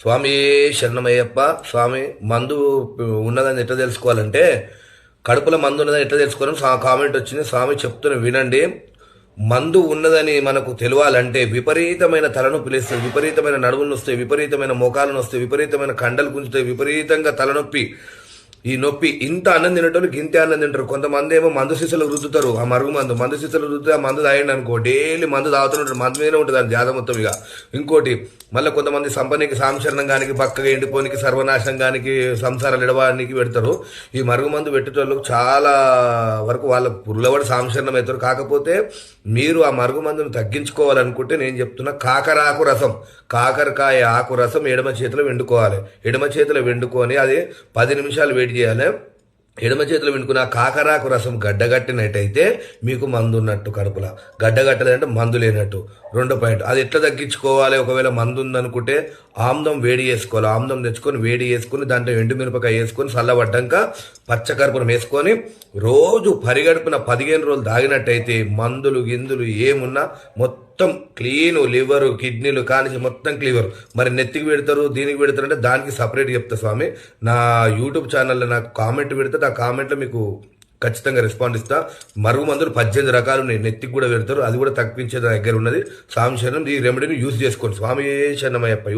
స్వామి శరణమయ్యప్ప. స్వామి మందు ఉన్నదని ఎట్లా తెలుసుకోవాలంటే, కడుపులో మందు ఉన్నదని ఎట్లా తెలుసుకోవాలని కామెంట్ వచ్చింది. స్వామి చెప్తున్న వినండి. మందు ఉన్నదని మనకు తెలియాలంటే విపరీతమైన తలనొప్పి లేస్తుంది, విపరీతమైన నడుములు వస్తాయి, విపరీతమైన మోకాలను వస్తాయి, విపరీతమైన కండలు గుంజుతాయి, విపరీతంగా తలనొప్పి. ఈ నొప్పి ఇంత అన్నం తినేటోళ్ళకి ఇంతే అన్నం తింటారు. కొంతమంది ఏమో మందు సీసాలు రుద్దుతారు, ఆ మరుగు మందు సీసాలు రుద్దుతే ఆ మందు తాగండి అనుకో, డైలీ మందు తాగుతుంటారు, మందు మీదనే ఉంటుంది అది జాత మొత్తం. ఇక ఇంకోటి మళ్ళీ కొంతమంది సంపనికి సాంశరణంగానికి పక్కగా ఎండిపోనికి సర్వనాశనంగానికి సంసారాలు ఎడవానికి పెడతారు. ఈ మరుగు మందు పెట్టేటోళ్ళకు చాలా వరకు వాళ్ళ పురులవాడు సాంశరణం అవుతారు. కాకపోతే మీరు ఆ మరుగు మందును తగ్గించుకోవాలనుకుంటే నేను చెప్తున్నా, కాకరాకు రసం, కాకరకాయ ఆకు రసం ఎడమ చేతిలో వెండుకోవాలి. ఎడమ చేతిలో వెండుకొని అది 10 నిమిషాలు వేడి చేయాలి. ఎడమ చేతిలో వెండుకున్న కాకరాకు రసం గడ్డగట్టినట్టయితే మీకు మందు ఉన్నట్టు. కడుపులో గడ్డగట్టలేదంటే మందు లేనట్టు. రెండో పాయింట్, అది ఎట్లా తగ్గించుకోవాలి? ఒకవేళ మందు ఉందనుకుంటే ఆమ్దం వేడి చేసుకోవాలి. ఆమ్దం తెచ్చుకొని వేడి చేసుకొని దాంట్లో ఎండుమిరపకాయ వేసుకొని చల్లబడ్డాక పచ్చకర్పూరం వేసుకొని రోజు పరిగడుపున 15 రోజులు తాగినట్టయితే మందులు గిందులు ఏమున్నా మొత్తం క్లీను, లివరు కిడ్నీలు కానించి మొత్తం క్లీవర్. మరి నెత్తికి పెడతారు, దీనికి పెడతారు అంటే దానికి సపరేట్ చెప్తా స్వామి. నా యూట్యూబ్ ఛానల్లో నాకు కామెంట్ పెడితే ఆ కామెంట్లో మీకు ఖచ్చితంగా రెస్పాండ్ ఇస్తా. మరుగు మందులు 18 రకాలు ఉన్నాయి, నెత్తికి కూడా పెడతారు, అది కూడా తగ్గించే దగ్గర ఉన్నది. స్వామి శరణం, ఈ రెమెడీని యూజ్ చేసుకోండి. స్వామి శరణమయ్యప్ప.